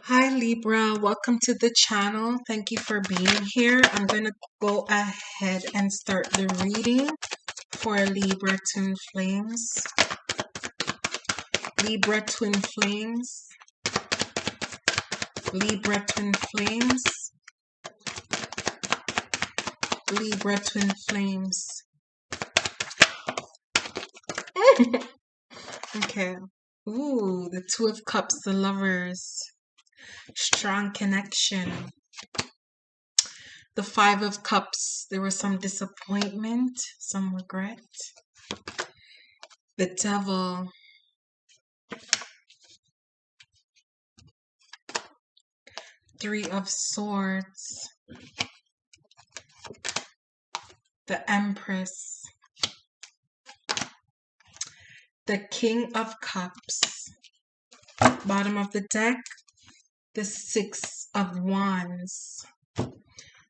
Hi Libra, welcome to the channel. Thank you for being here. I'm going to go ahead and start the reading for Libra Twin Flames. Libra Twin Flames. Libra Twin Flames. Libra Twin Flames. Okay. Ooh, the Two of Cups, the Lovers. Strong connection. The Five of Cups, there was some disappointment, some regret. The Devil. Three of Swords. The Empress. The King of Cups. Bottom of the deck, the Six of Wands.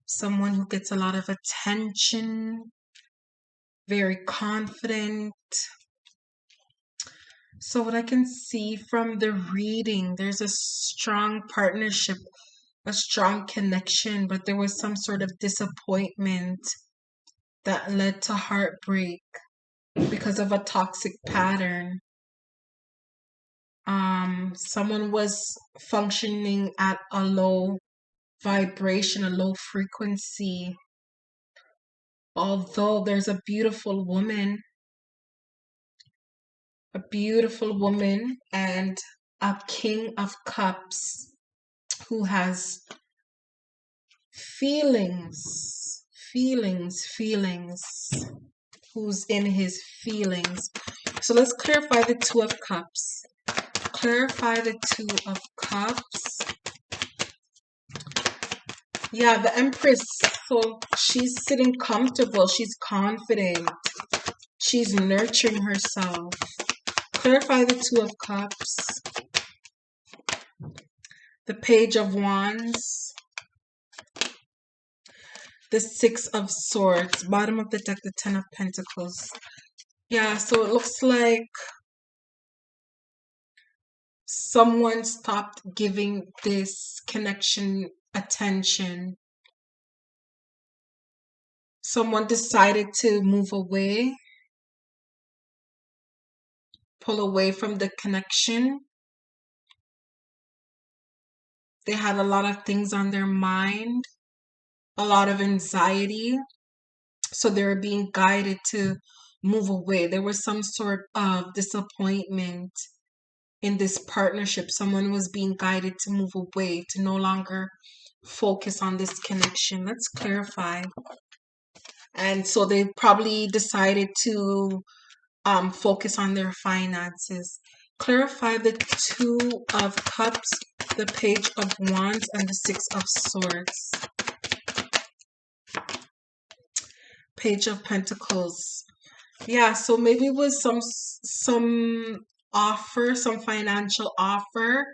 Someone who gets a lot of attention, very confident. So what I can see from the reading, there's a strong partnership, a strong connection, but there was some sort of disappointment that led to heartbreak because of a toxic pattern. Someone was functioning at a low vibration, a low frequency. Although there's a beautiful woman and a King of Cups who has feelings, who's in his feelings. So let's clarify the Two of Cups. Clarify the Two of Cups. Yeah, the Empress. So she's sitting comfortable. She's confident. She's nurturing herself. Clarify the Two of Cups. The Page of Wands. The Six of Swords. Bottom of the deck, the Ten of Pentacles. Yeah, so it looks like someone stopped giving this connection attention. Someone decided to move away, pull away from the connection. They had a lot of things on their mind, a lot of anxiety. So they were being guided to move away. There was some sort of disappointment in this partnership. Someone was being guided to move away, to no longer focus on this connection. Let's clarify. And so they probably decided to focus on their finances. Clarify the Two of Cups, the Page of Wands, and the Six of Swords. Page of Pentacles. Yeah, so maybe it was some offer, some financial offer,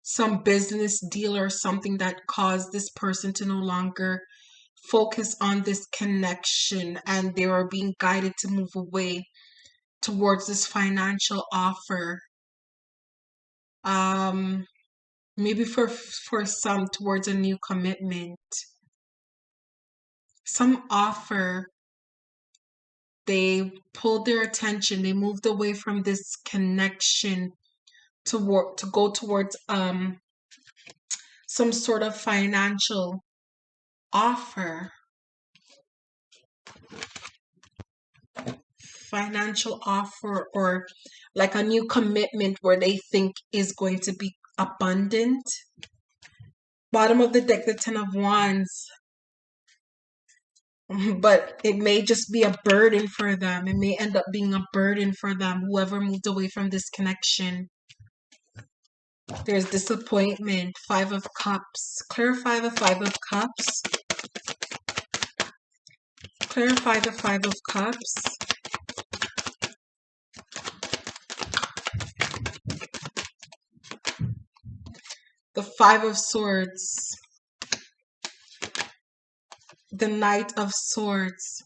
some business deal or something that caused this person to no longer focus on this connection, and they were being guided to move away towards this financial offer. Maybe for some towards a new commitment. Some offer. They pulled their attention. They moved away from this connection to go towards some sort of financial offer. Financial offer, or like a new commitment where they think is going to be abundant. Bottom of the deck, the Ten of Wands. But it may just be a burden for them. It may end up being a burden for them, whoever moved away from this connection. There's disappointment. Five of Cups. Clarify the Five of Cups. Clarify the Five of Cups. The Five of Swords. The Knight of Swords.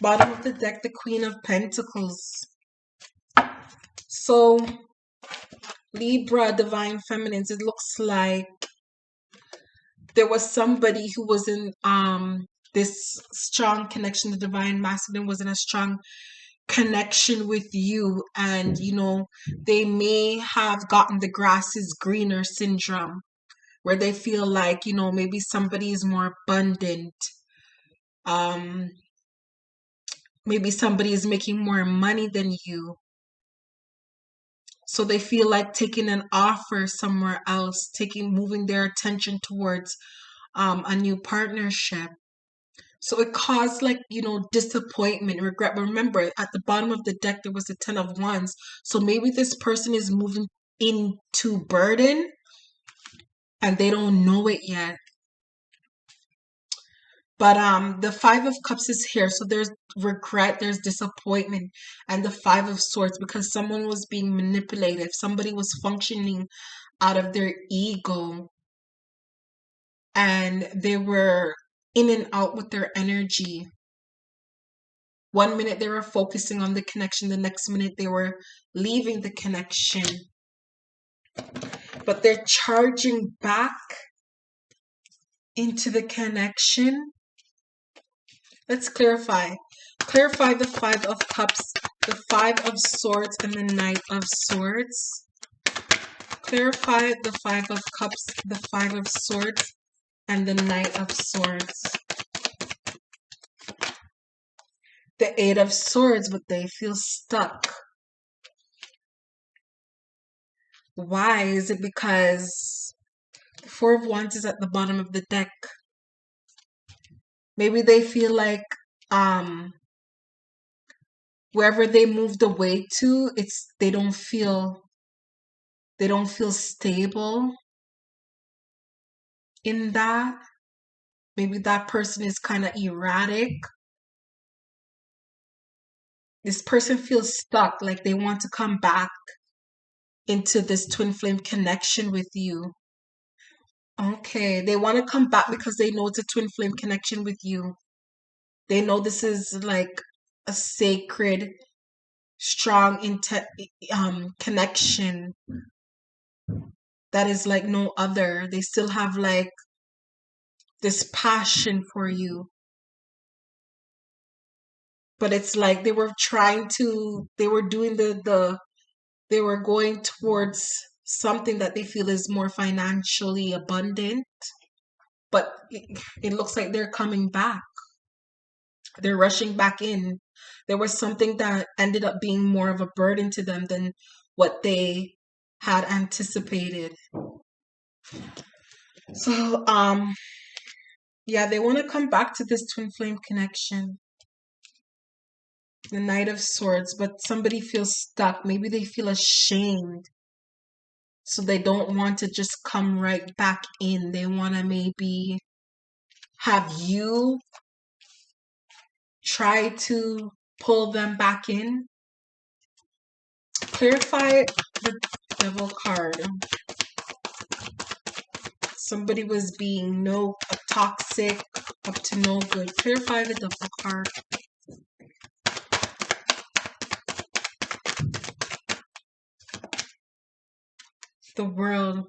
Bottom of the deck, the Queen of Pentacles. So Libra, divine feminines, it looks like there was somebody who was in this strong connection. The divine masculine was in a strong connection with you, and they may have gotten the grass is greener syndrome, where they feel like maybe somebody is more abundant, um maybe somebody is making more money than you, so they feel like taking an offer somewhere else, moving their attention towards a new partnership. So it caused like, disappointment, regret. But remember, at the bottom of the deck, there was the 10 of Wands. So maybe this person is moving into burden and they don't know it yet. But the 5 of Cups is here. So there's regret, there's disappointment, and the 5 of Swords, because someone was being manipulative. Somebody was functioning out of their ego, and they were in and out with their energy. One minute they were focusing on the connection, the next minute they were leaving the connection. But they're charging back into the connection. Let's clarify. Clarify the 5 of Cups, the 5 of Swords, and the Knight of Swords. Clarify the 5 of Cups, the 5 of Swords, and the Knight of Swords. The 8 of Swords, but they feel stuck. Why? Is it because the 4 of Wands is at the bottom of the deck? Maybe they feel like wherever they moved away to, they don't feel stable in that. Maybe that person is kind of erratic. This person feels stuck, like they want to come back into this twin flame connection with you. Okay, they want to come back because they know it's a twin flame connection with you. They know this is like a sacred, strong connection that is like no other. They still have like this passion for you. But it's like they were doing they were going towards something that they feel is more financially abundant. But it looks like they're coming back. They're rushing back in. There was something that ended up being more of a burden to them than what they had anticipated. So, yeah, they want to come back to this twin flame connection. The Knight of Swords, but somebody feels stuck. Maybe they feel ashamed. So they don't want to just come right back in. They want to maybe have you try to pull them back in. Clarify the Devil card. Somebody was being toxic, up to no good. Clarify the Devil card. The World.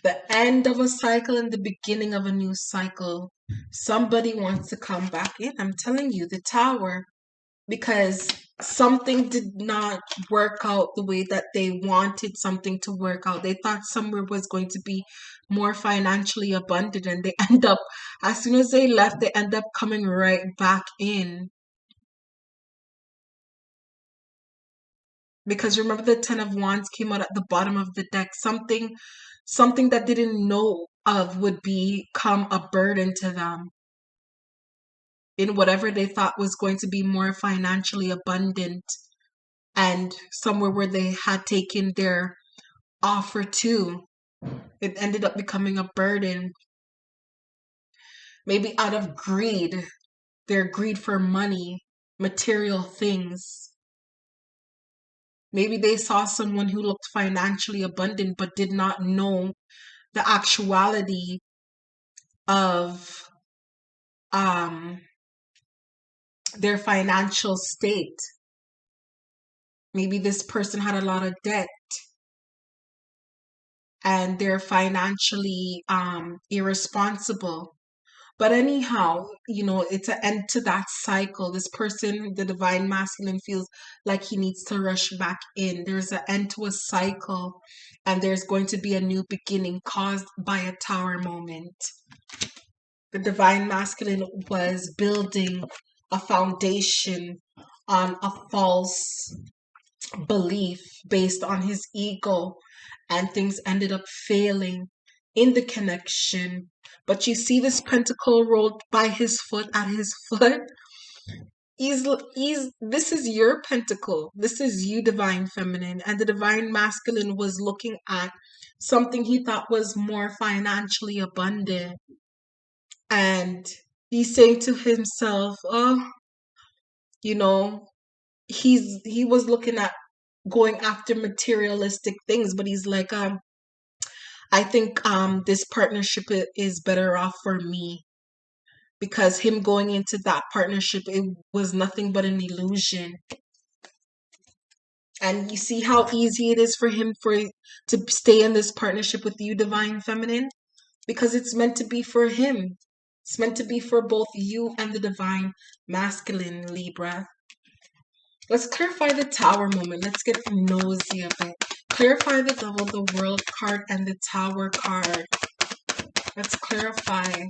The end of a cycle and the beginning of a new cycle. Somebody wants to come back in. I'm telling you, the Tower. Because something did not work out the way that they wanted something to work out. They thought somewhere was going to be more financially abundant, and they end up, as soon as they left, they end up coming right back in. Because remember, the 10 of Wands came out at the bottom of the deck. Something that they didn't know of would become a burden to them in whatever they thought was going to be more financially abundant, and somewhere where they had taken their offer to, it ended up becoming a burden. Maybe out of greed, their greed for money, material things. Maybe they saw someone who looked financially abundant but did not know the actuality of their financial state. Maybe this person had a lot of debt and they're financially irresponsible. But anyhow, it's an end to that cycle. This person, the divine masculine, feels like he needs to rush back in. There's an end to a cycle, and there's going to be a new beginning caused by a tower moment. The divine masculine was building a foundation on a false belief based on his ego, and things ended up failing in the connection. But you see this pentacle rolled by his foot at his foot. He's this is your pentacle. This is you, divine feminine. And the divine masculine was looking at something he thought was more financially abundant. And he's saying to himself, oh, you know, he was looking at going after materialistic things, but he's like, I think this partnership is better off for me, because him going into that partnership, it was nothing but an illusion. And you see how easy it is for him to stay in this partnership with you, divine feminine, because it's meant to be for him. It's meant to be for both you and the divine masculine, Libra. Let's clarify the tower moment. Let's get nosy a bit. Clarify the devil, the world card, and the tower card. Let's clarify.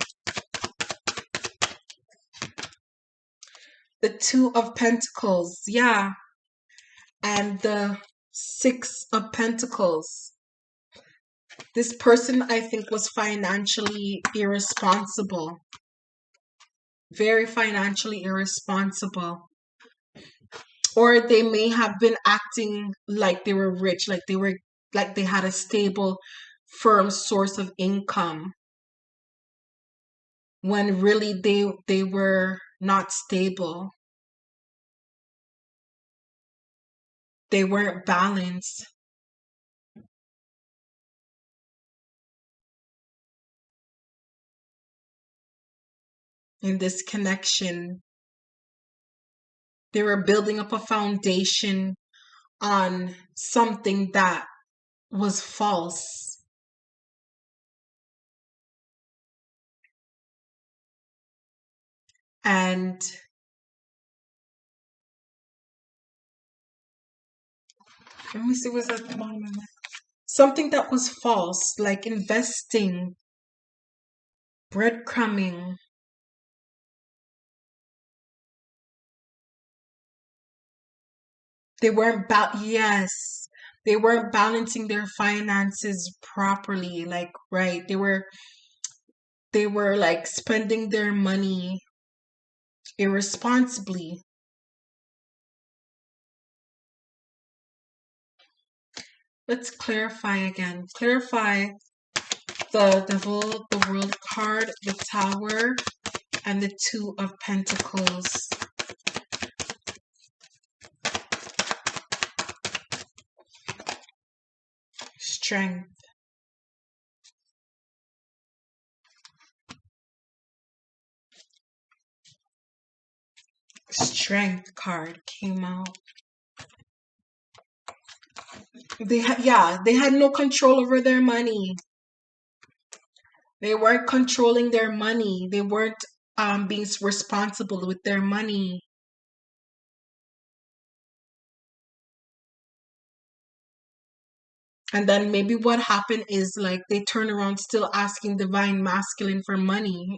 The two of pentacles. Yeah. And the 6 of pentacles. This person, I think, was financially irresponsible. Very financially irresponsible. Or they may have been acting like they were rich, like they had a stable, firm source of income, when really they were not stable. They weren't balanced. In this connection, they were building up a foundation on something that was false. And let me see what's at the bottom of that. Something that was false, like investing, breadcrumbing. Yes, they weren't balancing their finances properly. Like, right, they were like spending their money irresponsibly. Let's clarify again. Clarify the devil, the world card, the tower, and the 2 of pentacles. Strength. Strength card came out. They had no control over their money. They weren't controlling their money. They weren't being responsible with their money. And then maybe what happened is, like, they turn around still asking divine masculine for money.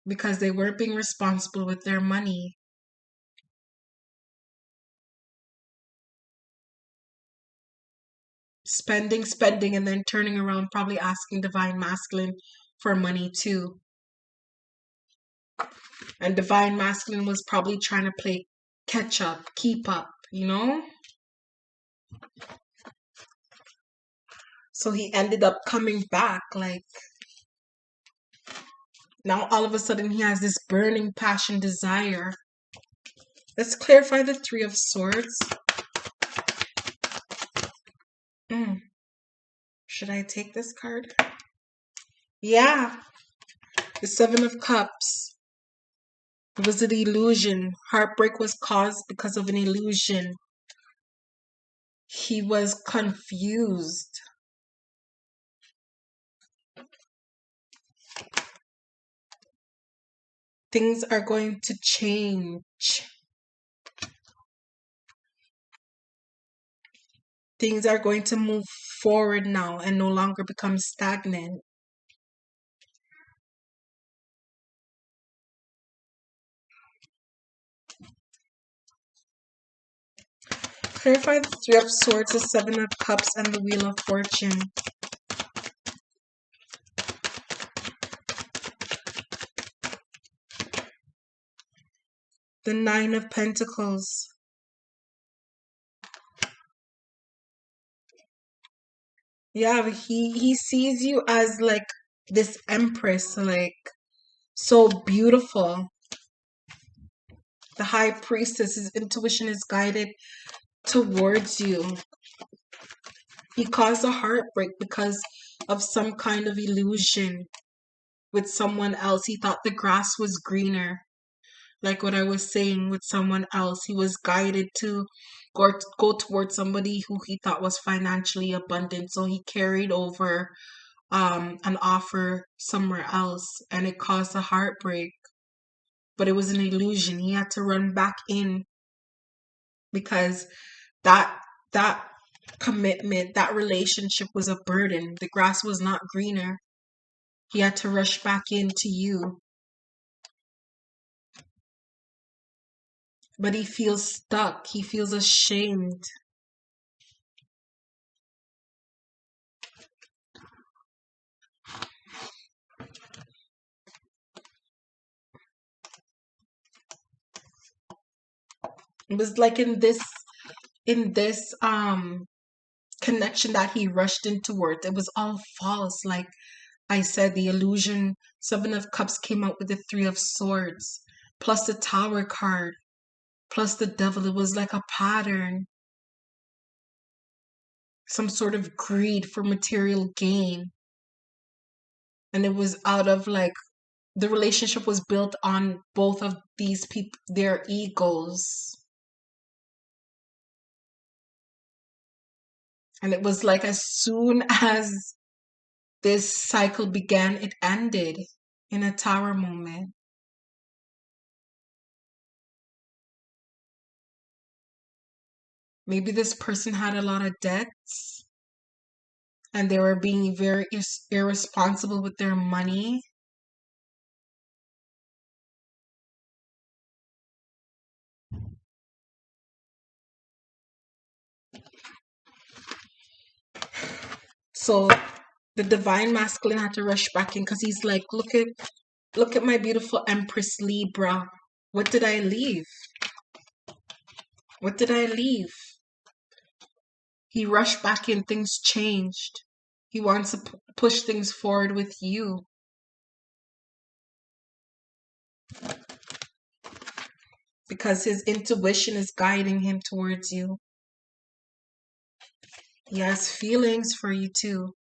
Because they weren't being responsible with their money. Spending, and then turning around probably asking divine masculine for money too. And divine masculine was probably trying to play catch up, keep up, So he ended up coming back, like, now all of a sudden he has this burning passion desire. Let's clarify the 3 of Swords. Should I take this card? Yeah. The 7 of Cups. It was an illusion. Heartbreak was caused because of an illusion. He was confused. Things are going to change. Things are going to move forward now and no longer become stagnant. Clarify the Three of Swords, the Seven of Cups, and the Wheel of Fortune. The Nine of Pentacles. Yeah, he sees you as like this empress, like so beautiful. The High Priestess, his intuition is guided towards you. He caused a heartbreak because of some kind of illusion with someone else. He thought the grass was greener. Like what I was saying with someone else. He was guided to go towards somebody who he thought was financially abundant. So he carried over an offer somewhere else and it caused a heartbreak. But it was an illusion. He had to run back in because that commitment, that relationship was a burden. The grass was not greener. He had to rush back into you. But he feels stuck. He feels ashamed. It was like in this connection that he rushed into towards. It was all false. Like I said, the illusion. Seven of Cups came out with the Three of Swords, plus the Tower card, plus the Devil. It was like a pattern, some sort of greed for material gain. And it was out of like the relationship was built on both of these people, their egos. And it was like as soon as this cycle began, it ended in a Tower moment. Maybe this person had a lot of debts and they were being very irresponsible with their money. So the divine masculine had to rush back in because he's like, look at my beautiful Empress Libra. What did I leave? What did I leave? He rushed back in, things changed. He wants to push things forward with you. Because his intuition is guiding him towards you. He has feelings for you too.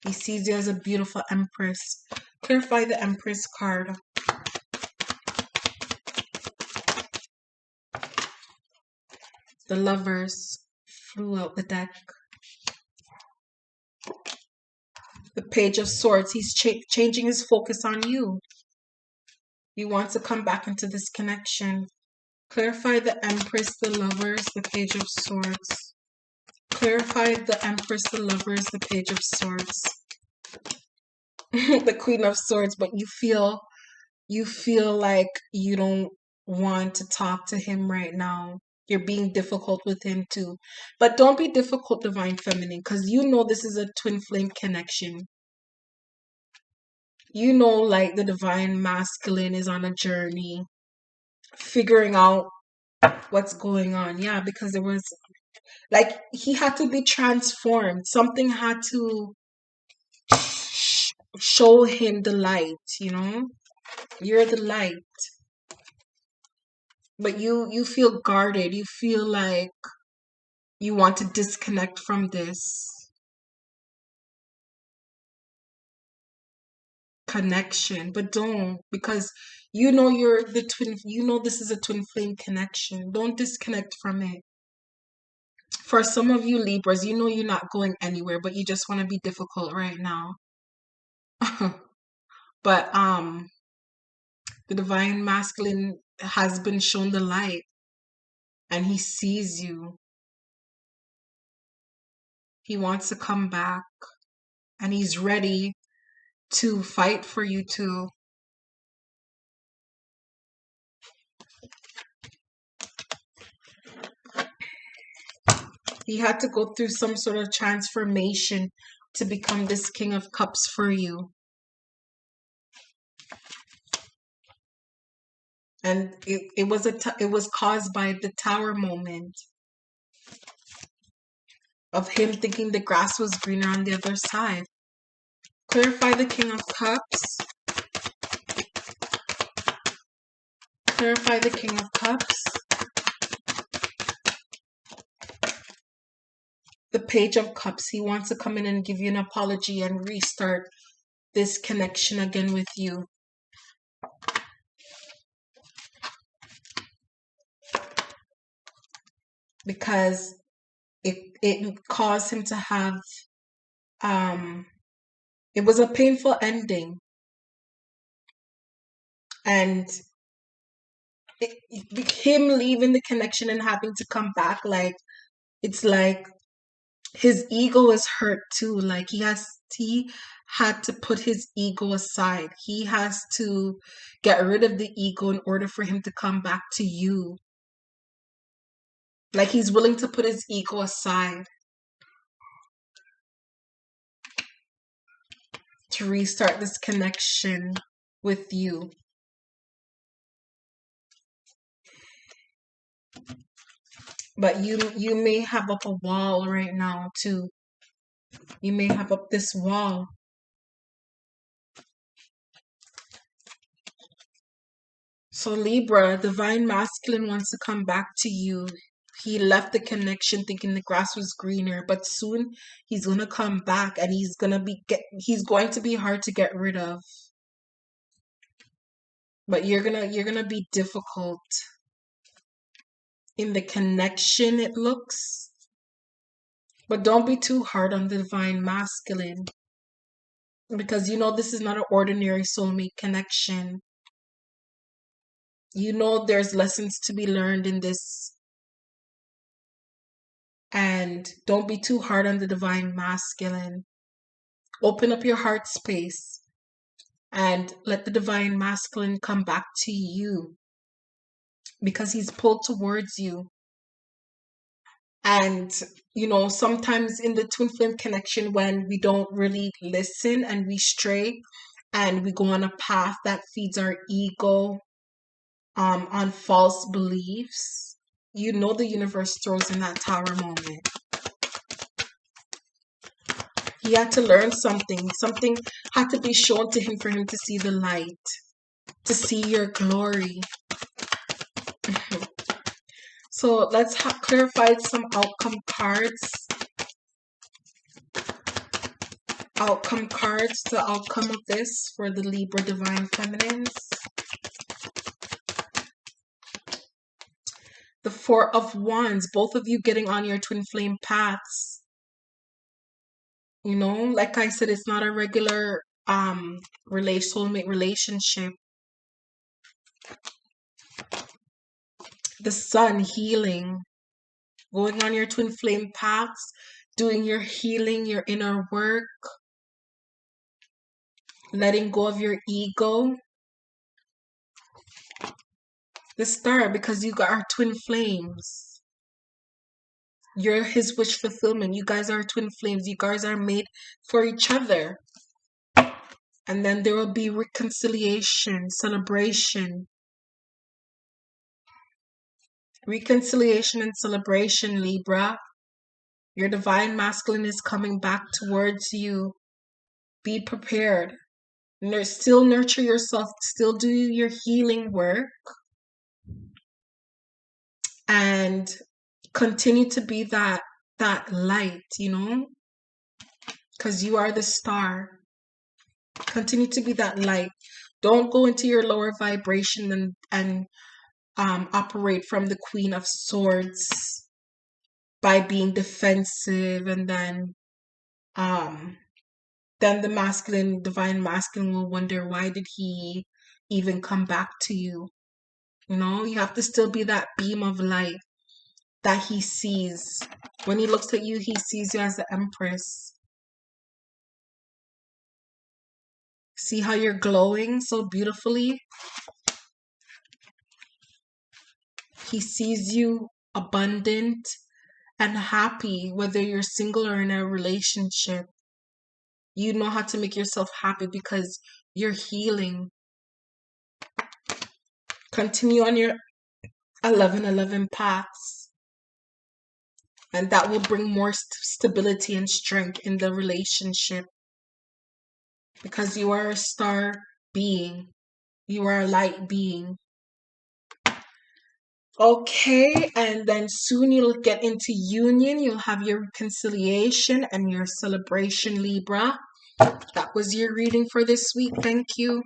He sees you as a beautiful Empress. Clarify the Empress card. The Lovers flew out the deck. The Page of Swords. He's changing his focus on you. He wants to come back into this connection. Clarify the Empress, the Lovers, the Page of Swords. Clarify the Empress, the Lovers, the Page of Swords. The Queen of Swords, but you feel like you don't want to talk to him right now. You're being difficult with him too. But don't be difficult, Divine Feminine, because you know this is a twin flame connection. You know, like the Divine Masculine is on a journey, figuring out what's going on. Yeah, because there was, like, he had to be transformed. Something had to show him the light, you know? You're the light. But you feel guarded. You feel like you want to disconnect from this. connection, but don't, because you know you're the twin, you know this is a twin flame connection. Don't disconnect from it. For some of you Libras, you know you're not going anywhere, but you just want to be difficult right now. But the divine masculine has been shown the light and he sees you. He wants to come back and he's ready to fight for you too. He had to go through some sort of transformation to become this King of Cups for you. And it was caused by the Tower moment of him thinking the grass was greener on the other side. Clarify the King of Cups. Clarify the King of Cups. The Page of Cups. He wants to come in and give you an apology and restart this connection again with you. Because it caused him to have it was a painful ending. And him leaving the connection and having to come back, like, it's like his ego is hurt too. Like he had to put his ego aside. He has to get rid of the ego in order for him to come back to you. Like he's willing to put his ego aside to restart this connection with you. But you may have up a wall right now too. You may have up this wall. So Libra, divine masculine wants to come back to you. He left the connection thinking the grass was greener, but soon he's gonna come back and he's going to be hard to get rid of. But you're gonna be difficult in the connection, it looks. But don't be too hard on the divine masculine, because you know this is not an ordinary soulmate connection. You know there's lessons to be learned in this. And don't be too hard on the divine masculine. Open up your heart space and let the divine masculine come back to you, because he's pulled towards you. And you know, sometimes in the twin flame connection, when we don't really listen and we stray and we go on a path that feeds our ego, on false beliefs, you know the universe throws in that Tower moment. He had to learn something. Something had to be shown to him for him to see the light, to see your glory. So let's clarify some outcome cards. Outcome cards, the outcome of this for the Libra Divine Feminines. The Four of Wands, both of you getting on your twin flame paths. You know, like I said, it's not a regular soulmate relationship. The Sun, healing, going on your twin flame paths, doing your healing, your inner work, letting go of your ego. The Star, because you are twin flames. You're his wish fulfillment. You guys are twin flames. You guys are made for each other. And then there will be reconciliation, celebration. Reconciliation and celebration, Libra. Your divine masculine is coming back towards you. Be prepared. Still nurture yourself. Still do your healing work. And continue to be that light, you know? Because you are the star. Continue to be that light. Don't go into your lower vibration and operate from the Queen of Swords by being defensive, and then the masculine, divine masculine, will wonder, why did he even come back to you? You know, you have to still be that beam of light that he sees. When he looks at you, he sees you as the Empress. See how you're glowing so beautifully? He sees you abundant and happy, whether you're single or in a relationship. You know how to make yourself happy because you're healing. Continue on your 1111 paths, and that will bring more stability and strength in the relationship, because you are a star being. You are a light being. Okay, and then soon you'll get into union. You'll have your reconciliation and your celebration, Libra. That was your reading for this week. Thank you.